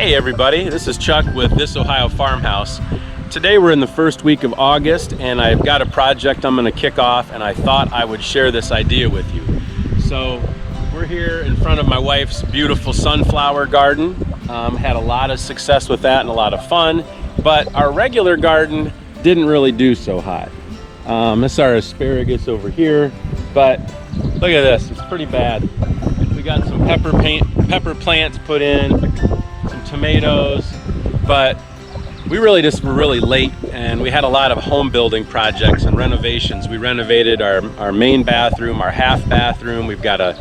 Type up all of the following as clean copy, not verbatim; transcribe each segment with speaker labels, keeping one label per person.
Speaker 1: Hey everybody, this is Chuck with This Ohio Farmhouse. Today we're in the first week of August and I've got a project I'm going to kick off, and I thought I would share this idea with you. So we're here in front of my wife's beautiful sunflower garden. Had a lot of success with that and a lot of fun, but our regular garden didn't really do so hot. This is our asparagus over here, but look at this, it's pretty bad. We got some pepper plants put in, some tomatoes, but we really just were really late, and we had a lot of home building projects and renovations. We renovated our main bathroom, our half bathroom. We've got a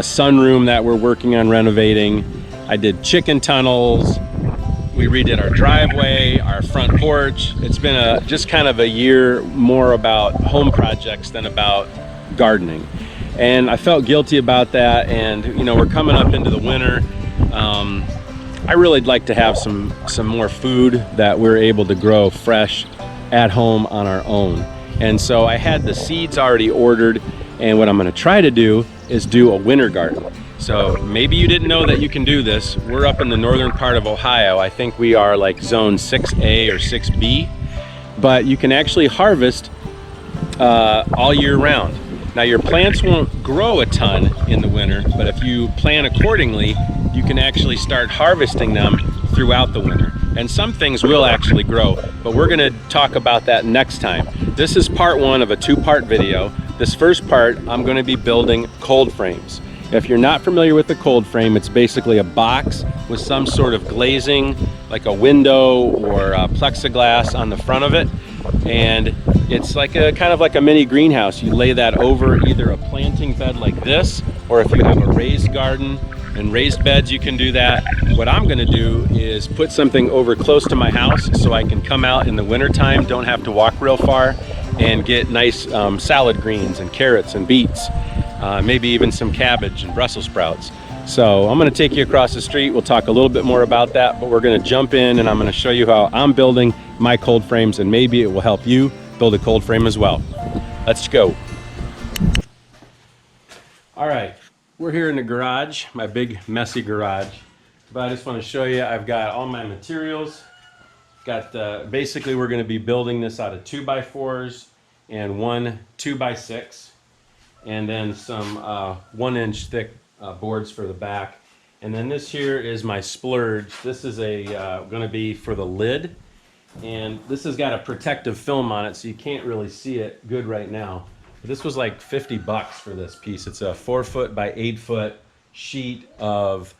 Speaker 1: sunroom that we're working on renovating. I did chicken tunnels. We redid our driveway, our front porch. It's been just kind of a year more about home projects than about gardening. And I felt guilty about that, and you know, we're coming up into the winter. I really like to have some more food that we're able to grow fresh at home on our own. And so I had the seeds already ordered, and what I'm going to try to do is do a winter garden. So maybe you didn't know that you can do this. We're up in the northern part of Ohio. I think we are like zone 6A or 6B, but you can actually harvest all year round. Now your plants won't grow a ton in the winter, but if you plan accordingly, you can actually start harvesting them throughout the winter. And some things will actually grow, but we're gonna talk about that next time. This is part one of a two-part video. This first part, I'm gonna be building cold frames. If you're not familiar with the cold frame, it's basically a box with some sort of glazing, like a window or plexiglass on the front of it. And it's like kind of like a mini greenhouse. You lay that over either a planting bed like this, or if you have a raised garden and raised beds, you can do that. What I'm gonna do is put something over close to my house so I can come out in the wintertime, don't have to walk real far, and get nice salad greens and carrots and beets, maybe even some cabbage and Brussels sprouts. So I'm gonna take you across the street. We'll talk a little bit more about that, but we're gonna jump in and I'm gonna show you how I'm building my cold frames, and maybe it will help you build a cold frame as well. Let's go. All right, we're here in the garage, my big messy garage, but I just want to show you I've got all my materials. Got basically we're going to be building this out of 2x4s and one 2x6, and then some 1-inch thick boards for the back. And then this here is my splurge. This is going to be for the lid, and this has got a protective film on it, so you can't really see it good right now. But this was like 50 bucks for this piece. It's a 4-foot by 8-foot sheet of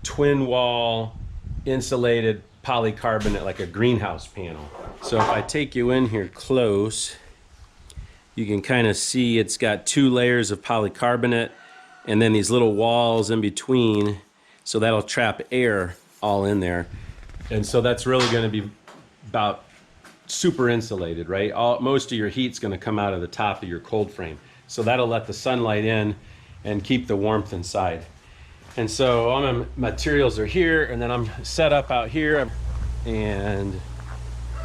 Speaker 1: twin wall insulated polycarbonate, like a greenhouse panel. So if I take you in here close, you can kind of see it's got 2 layers of polycarbonate and then these little walls in between, so that'll trap air all in there. And so that's really going to be about super insulated, right? Most of your heat's going to come out of the top of your cold frame, so that'll let the sunlight in and keep the warmth inside. And so all my materials are here, and then I'm set up out here and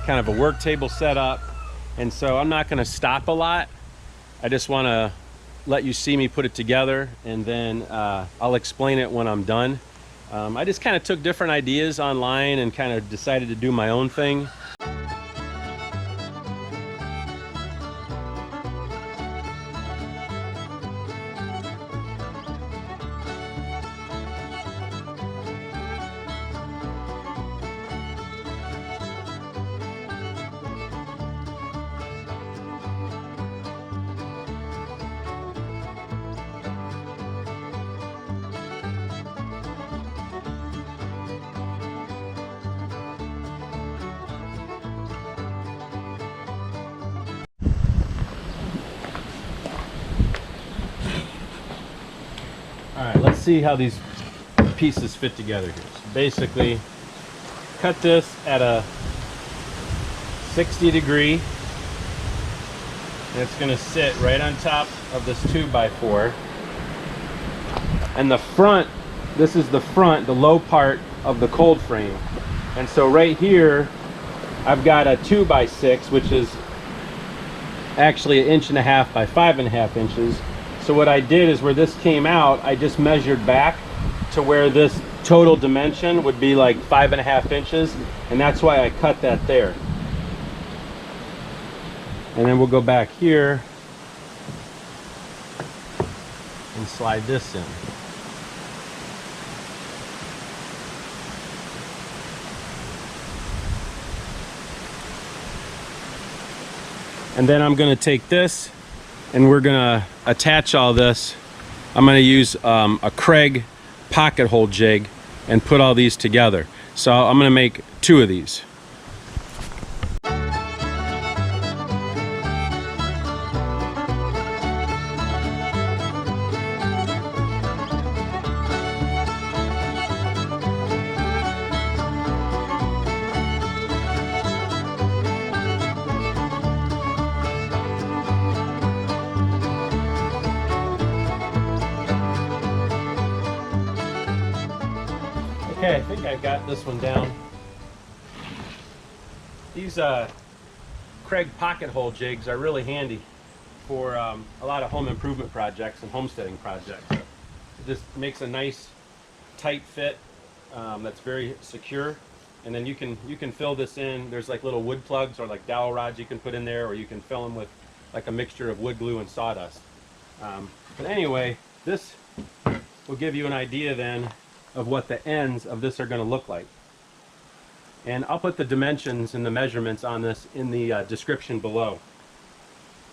Speaker 1: kind of a work table set up. And so I'm not going to stop a lot. I just want to let you see me put it together, and then I'll explain it when I'm done. I just kind of took different ideas online and kind of decided to do my own thing. All right, let's see how these pieces fit together here. So basically, cut this at a 60 degree, and it's gonna sit right on top of this 2x4. And the front, this is the front, the low part of the cold frame. And so right here, I've got a 2x6, which is actually 1.5 inches by 5.5 inches. So what I did is where this came out, I just measured back to where this total dimension would be like 5.5 inches, and that's why I cut that there. And then we'll go back here and slide this in. And then I'm going to take this and we're going to attach all this. I'm going to use a Craig pocket hole jig and put all these together. So I'm going to make 2 of these. Okay, I think I've got this one down. These Craig pocket hole jigs are really handy for a lot of home improvement projects and homesteading projects. It just makes a nice tight fit that's very secure, and then you can fill this in. There's like little wood plugs or like dowel rods you can put in there, or you can fill them with like a mixture of wood glue and sawdust. But anyway, this will give you an idea then of what the ends of this are going to look like. And I'll put the dimensions and the measurements on this in the description below.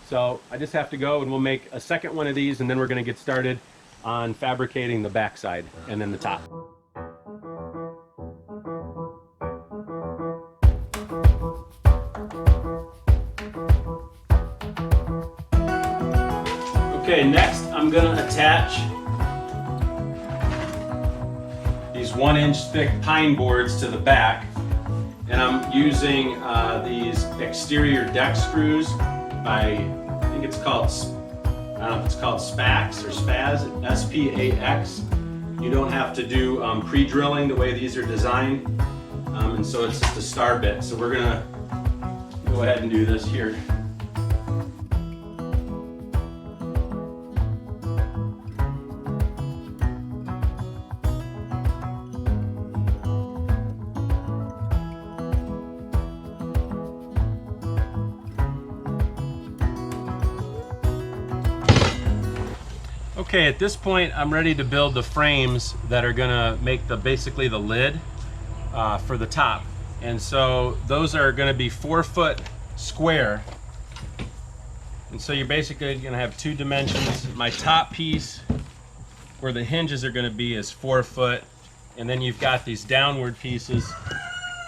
Speaker 1: So I just have to go and we'll make a second one of these, and then we're going to get started on fabricating the backside and then the top. Okay, next I'm going to attach these 1-inch thick pine boards to the back, and I'm using these exterior deck screws by, I think it's called, I don't know if it's called Spax or Spaz, S-P-A-X. You don't have to do pre-drilling the way these are designed, and so it's just a star bit. So we're gonna go ahead and do this here. Okay, at this point I'm ready to build the frames that are gonna make basically the lid for the top. And so those are gonna be 4-foot square. And so you're basically gonna have 2 dimensions. My top piece where the hinges are gonna be is 4 foot. And then you've got these downward pieces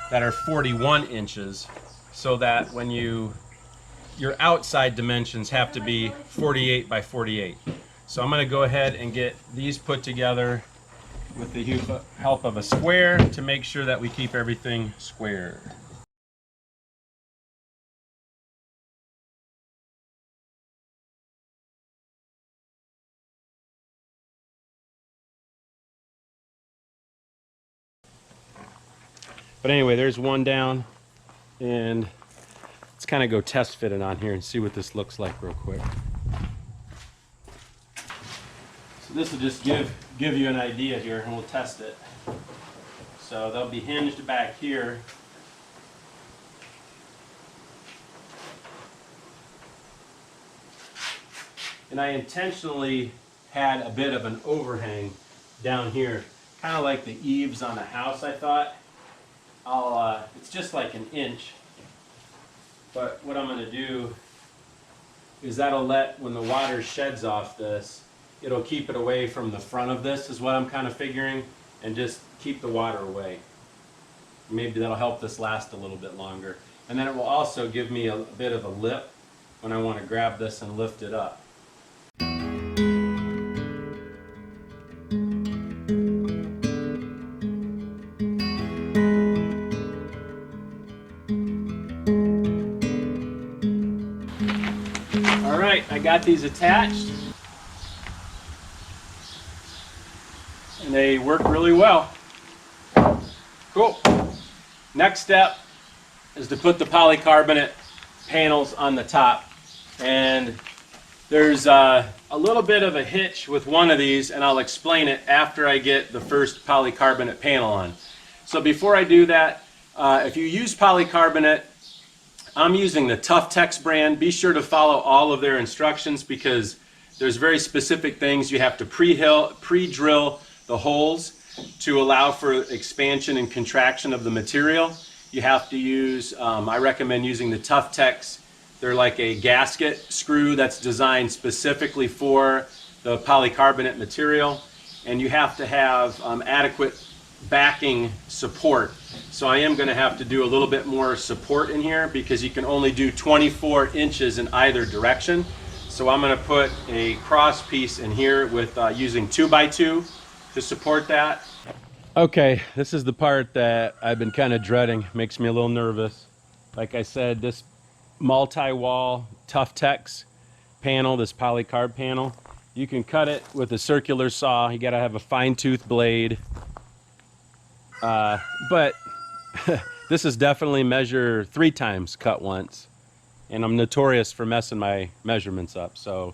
Speaker 1: that are 41 inches, so that when your outside dimensions have to be 48 by 48. So I'm going to go ahead and get these put together with the help of a square to make sure that we keep everything square. But anyway, there's one down, and let's kind of go test fit it on here and see what this looks like real quick. This will just give you an idea here, and we'll test it. So they'll be hinged back here. And I intentionally had a bit of an overhang down here, kind of like the eaves on a house, I thought. It's just like an inch. But what I'm going to do is that'll let, when the water sheds off this, it'll keep it away from the front of this, is what I'm kind of figuring, and just keep the water away. Maybe that'll help this last a little bit longer. And then it will also give me a bit of a lip when I want to grab this and lift it up. All right, I got these attached. And they work really well. Cool. Next step is to put the polycarbonate panels on the top. And There's a little bit of a hitch with one of these, and I'll explain it after I get the first polycarbonate panel on. So before I do that, if you use polycarbonate, I'm using the Tuftex brand. Be sure to follow all of their instructions because there's very specific things. You have to pre-drill the holes to allow for expansion and contraction of the material. You have to use, I recommend using the Tuftex. They're like a gasket screw that's designed specifically for the polycarbonate material. And you have to have adequate backing support. So I am going to have to do a little bit more support in here because you can only do 24 inches in either direction. So I'm going to put a cross piece in here with using 2x2 to support that. Okay, this is the part that I've been kind of dreading. Makes me a little nervous. Like I said, this multi-wall Tuftex panel, this polycarb panel, you can cut it with a circular saw. You got to have a fine-tooth blade. But this is definitely measure 3 times, cut once. And I'm notorious for messing my measurements up. So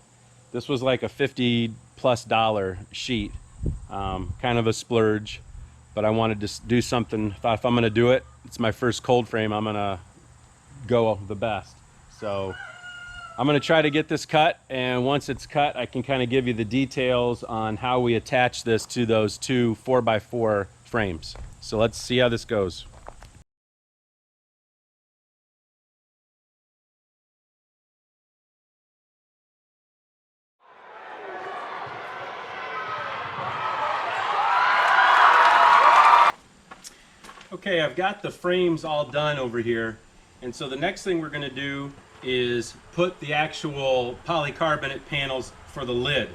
Speaker 1: this was like a $50+ sheet. Kind of a splurge, but I wanted to do something. Thought if I'm going to do it, it's my first cold frame, I'm going to go the best. So I'm going to try to get this cut, and once it's cut, I can kind of give you the details on how we attach this to those 2 4x4 frames. So let's see how this goes. Okay, I've got the frames all done over here, and so the next thing we're going to do is put the actual polycarbonate panels for the lid.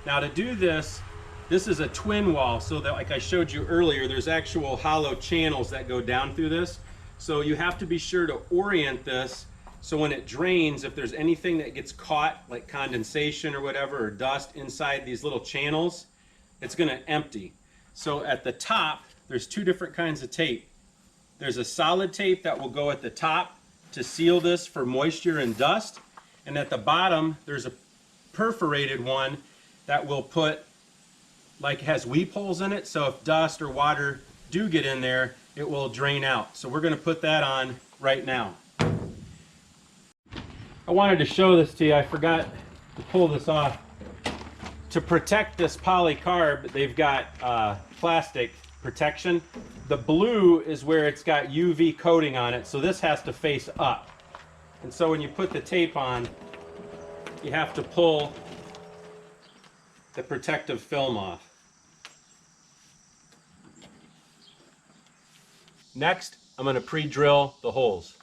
Speaker 1: Now to do this, this is a twin wall, so that, like I showed you earlier, there's actual hollow channels that go down through this. So you have to be sure to orient this so when it drains, if there's anything that gets caught, like condensation or whatever, or dust inside these little channels, it's going to empty. So at the top, there's 2 different kinds of tape. There's a solid tape that will go at the top to seal this for moisture and dust. And at the bottom, there's a perforated one that will put, like, has weep holes in it. So if dust or water do get in there, it will drain out. So we're going to put that on right now. I wanted to show this to you. I forgot to pull this off. To protect this polycarb, they've got plastic protection. The blue is where it's got UV coating on it, so this has to face up. And so when you put the tape on, you have to pull the protective film off. Next, I'm going to pre-drill the holes.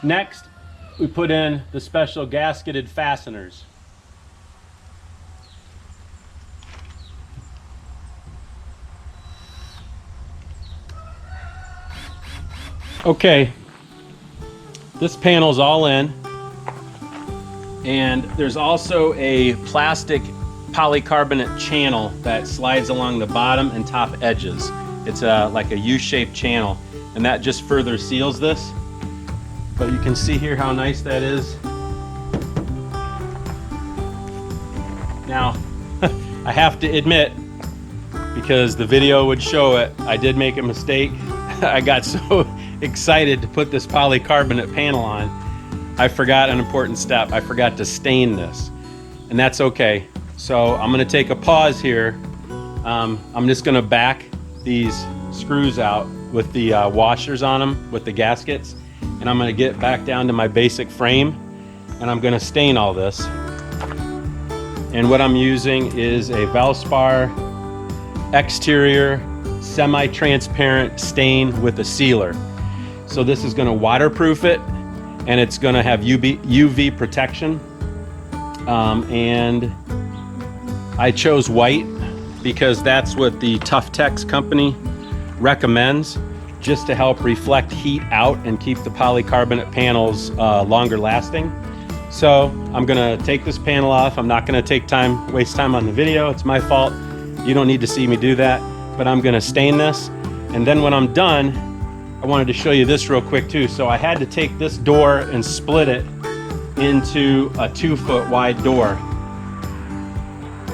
Speaker 1: Next, we put in the special gasketed fasteners. Okay, this panel's all in, and there's also a plastic polycarbonate channel that slides along the bottom and top edges. It's like a U-shaped channel, and that just further seals this. But you can see here how nice that is. Now, I have to admit, because the video would show it, I did make a mistake. I got so excited to put this polycarbonate panel on, I forgot an important step. I forgot to stain this, and that's okay. So I'm going to take a pause here. I'm just going to back these screws out with the washers on them, with the gaskets. And I'm going to get back down to my basic frame, and I'm going to stain all this. And what I'm using is a Valspar exterior semi-transparent stain with a sealer. So this is going to waterproof it, and it's going to have UV protection. And I chose white because that's what the Tuftex company recommends, just to help reflect heat out and keep the polycarbonate panels longer lasting. So I'm gonna take this panel off. I'm not gonna waste time on the video. It's my fault. You don't need to see me do that, but I'm gonna stain this. And then when I'm done, I wanted to show you this real quick too. So I had to take this door and split it into a 2-foot wide door.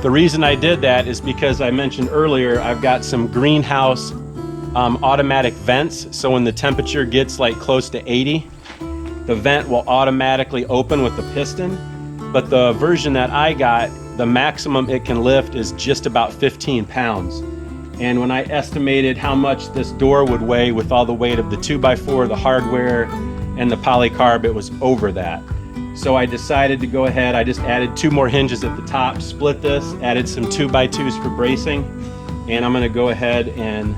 Speaker 1: The reason I did that is because I mentioned earlier, I've got some greenhouse automatic vents. So when the temperature gets like close to 80, the vent will automatically open with the piston. But the version that I got, the maximum it can lift is just about 15 pounds. And when I estimated how much this door would weigh with all the weight of the 2x4, the hardware, and the polycarb, it was over that. So I decided to go ahead, I just added 2 more hinges at the top, split this, added some 2x2s for bracing, and I'm gonna go ahead and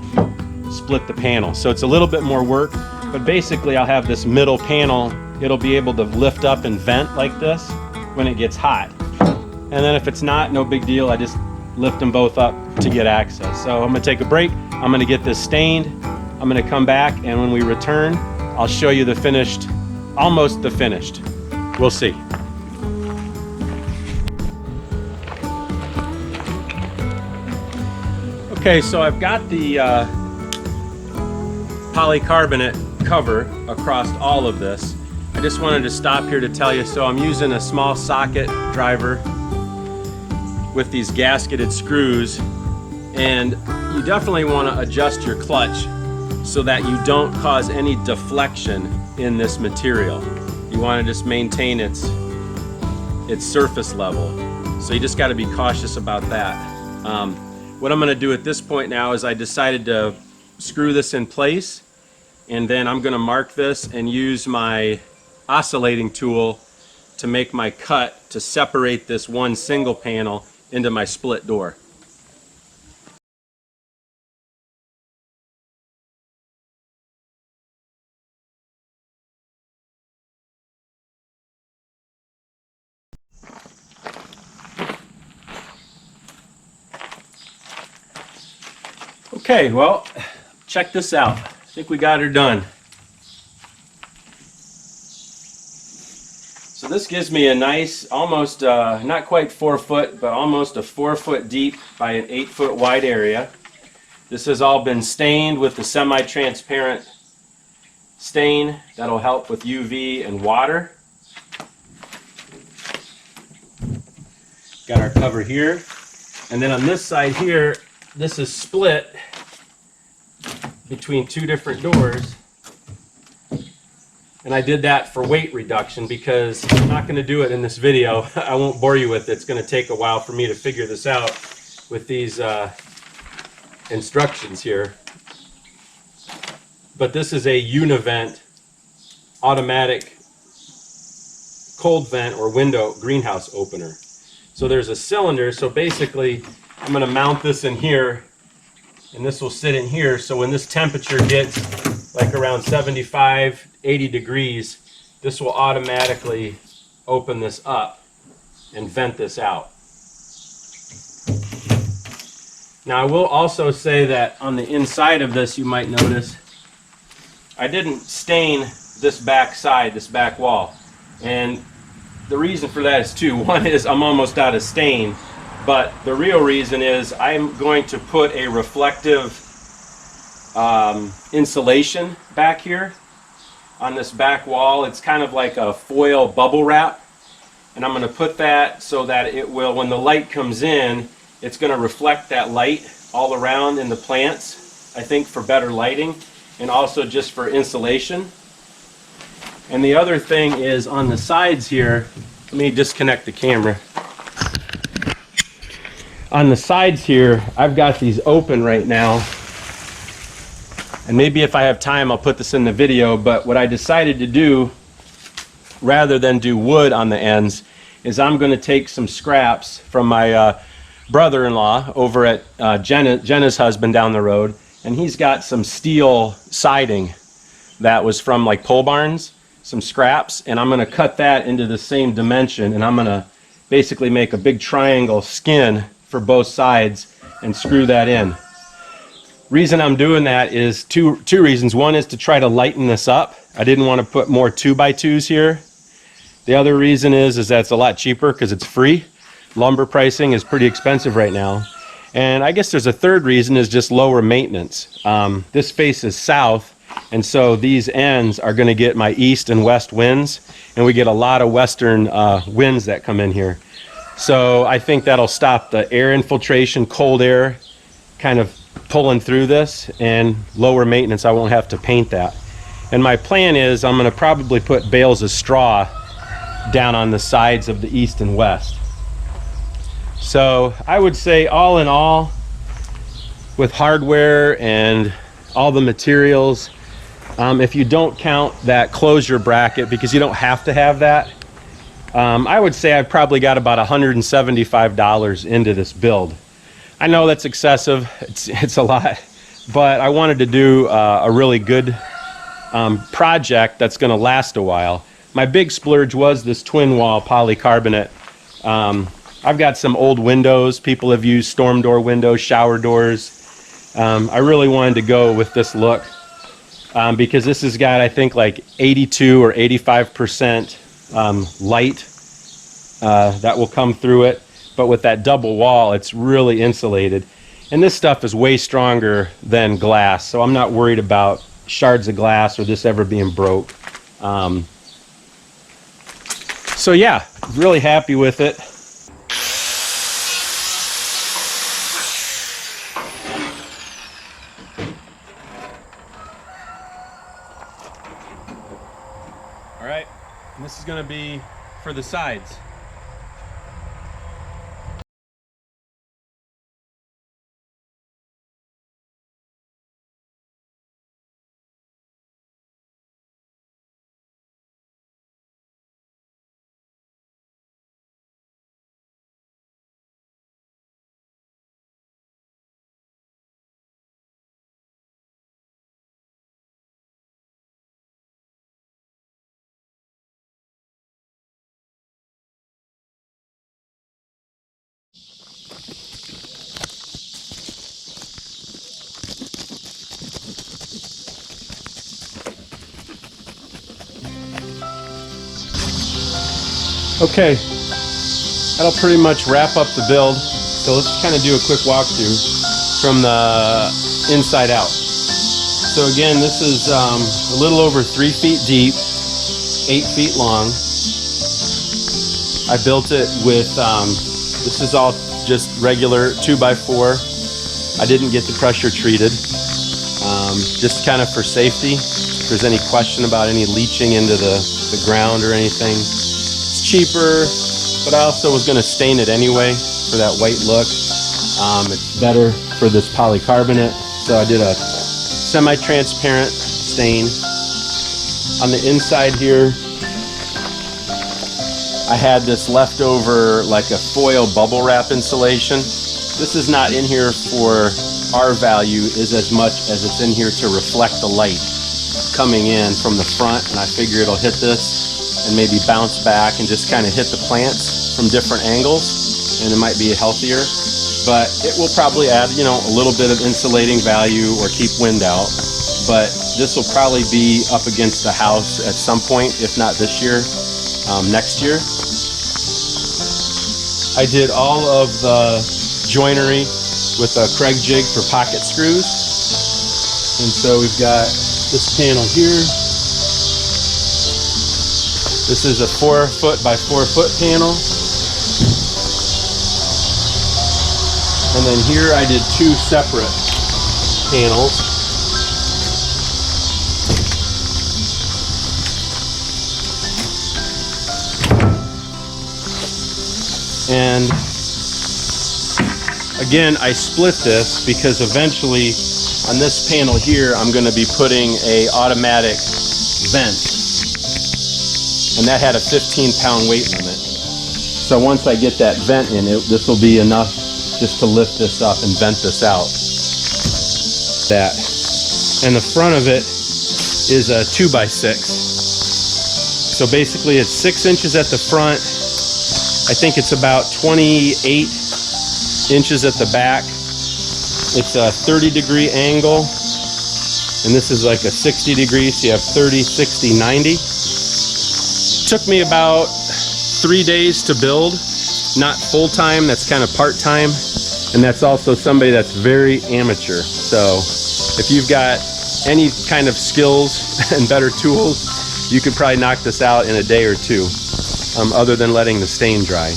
Speaker 1: split the panel. So it's a little bit more work, but basically I'll have this middle panel, it'll be able to lift up and vent like this when it gets hot. And then if it's not, no big deal, I just lift them both up to get access. So I'm gonna take a break, I'm gonna get this stained, I'm gonna come back, and when we return, I'll show you the finished, almost the finished. We'll see. Okay, so I've got the polycarbonate cover across all of this. I just wanted to stop here to tell you, so I'm using a small socket driver with these gasketed screws, and you definitely want to adjust your clutch so that you don't cause any deflection in this material. You want to just maintain its surface level. So you just got to be cautious about that. What I'm going to do at this point now is I decided to screw this in place, and then I'm going to mark this and use my oscillating tool to make my cut to separate this one single panel into my split door. Okay, well, check this out. I think we got her done. So this gives me a nice, almost, not quite 4 foot, but almost a 4 foot deep by an 8 foot wide area. This has all been stained with the semi-transparent stain that'll help with UV and water. Got our cover here. And then on this side here, this is split between 2 different doors. And I did that for weight reduction because I'm not going to do it in this video. I won't bore you with it. It's going to take a while for me to figure this out with these instructions here. But this is a univent automatic cold vent or window greenhouse opener. So there's a cylinder. So basically I'm going to mount this in here, and this will sit in here. So when this temperature gets like around 75, 80 degrees, this will automatically open this up and vent this out. Now I will also say that on the inside of this, you might notice I didn't stain this back side, this back wall. And the reason for that is 2. One is I'm almost out of stain, but the real reason is I'm going to put a reflective insulation back here on this back wall. It's kind of like a foil bubble wrap, and I'm going to put that so that it will, when the light comes in, it's going to reflect that light all around in the plants, I think, for better lighting and also just for insulation. And the other thing is on the sides here, let me disconnect the camera. On the sides here, I've got these open right now. And maybe if I have time, I'll put this in the video, but what I decided to do, rather than do wood on the ends, is I'm going to take some scraps from my brother-in-law over at Jenna's husband down the road, and he's got some steel siding that was from like pole barns, some scraps, and I'm going to cut that into the same dimension, and I'm going to basically make a big triangle skin for both sides and screw that in. Reason I'm doing that is two reasons. One is to try to lighten this up. I didn't want to put more 2x2s here. The other reason is that it's a lot cheaper because it's free. Lumber pricing is pretty expensive right now. And I guess there's a third reason, is just lower maintenance. This faces south, and so these ends are going to get my east and west winds, and we get a lot of western winds that come in here. So I think that'll stop the air infiltration, cold air kind of pulling through this, and lower maintenance. I won't have to paint that. And my plan is I'm going to probably put bales of straw down on the sides of the east and west. So I would say, all in all, with hardware and all the materials, if you don't count that closure bracket, because you don't have to have that, I would say I've probably got about $175 into this build. I know that's excessive, it's a lot, but I wanted to do a really good project that's going to last a while. My big splurge was this twin wall polycarbonate. I've got some old windows. People have used storm door windows, shower doors. I really wanted to go with this look because this has got, I think, like 82 or 85% light that will come through it. But with that double wall, it's really insulated. And this stuff is way stronger than glass, so I'm not worried about shards of glass or this ever being broke. So yeah, really happy with it. All right, and this is going to be for the sides. Okay, that'll pretty much wrap up the build. So let's kind of do a quick walkthrough from the inside out. So again, this is a little over 3 feet deep, 8 feet long. I built it with, this is all just regular 2x4. I didn't get the pressure treated, just kind of for safety. If there's any question about any leaching into the ground or anything. Cheaper, but I also was going to stain it anyway for that white look. It's better for this polycarbonate, so I did a semi-transparent stain. On the inside here, I had this leftover like a foil bubble wrap insulation. This is not in here for R value is as much as it's in here to reflect the light coming in from the front, and I figure it'll hit this and maybe bounce back and just kind of hit the plants from different angles, and it might be healthier. But it will probably add, you know, a little bit of insulating value or keep wind out. But this will probably be up against the house at some point, if not this year, next year. I did all of the joinery with a Craig jig for pocket screws. And so we've got this panel here. This is a 4 foot by 4 foot panel. And then here I did 2 separate panels. And again, I split this because eventually on this panel here, I'm going to be putting a automatic vent. And that had a 15-pound weight limit. So once I get that vent in, this will be enough just to lift this up and vent this out. That. And the front of it is a 2x6. So basically it's 6 inches at the front. I think it's about 28 inches at the back. It's a 30-degree angle. And this is like a 60 degree, so you have 30, 60, 90. Took me about 3 days to build, not full time, that's kind of part time. and that's also somebody that's very amateur. So if you've got any kind of skills and better tools, you could probably knock this out in a day or two, other than letting the stain dry.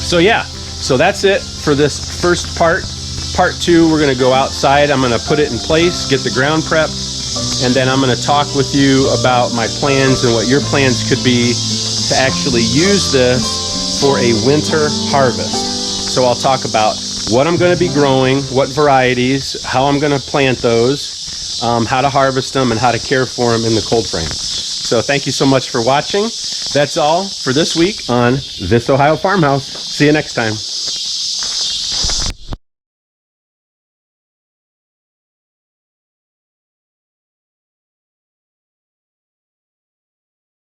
Speaker 1: So yeah, so that's it for this first part. Part 2, we're going to go outside. I'm going to put it in place, get the ground prepped, and then I'm going to talk with you about my plans and what your plans could be to actually use this for a winter harvest. So I'll talk about what I'm going to be growing, what varieties, how I'm going to plant those, how to harvest them, and how to care for them in the cold frame. So thank you so much for watching. That's all for this week on This Ohio Farmhouse. See you next time.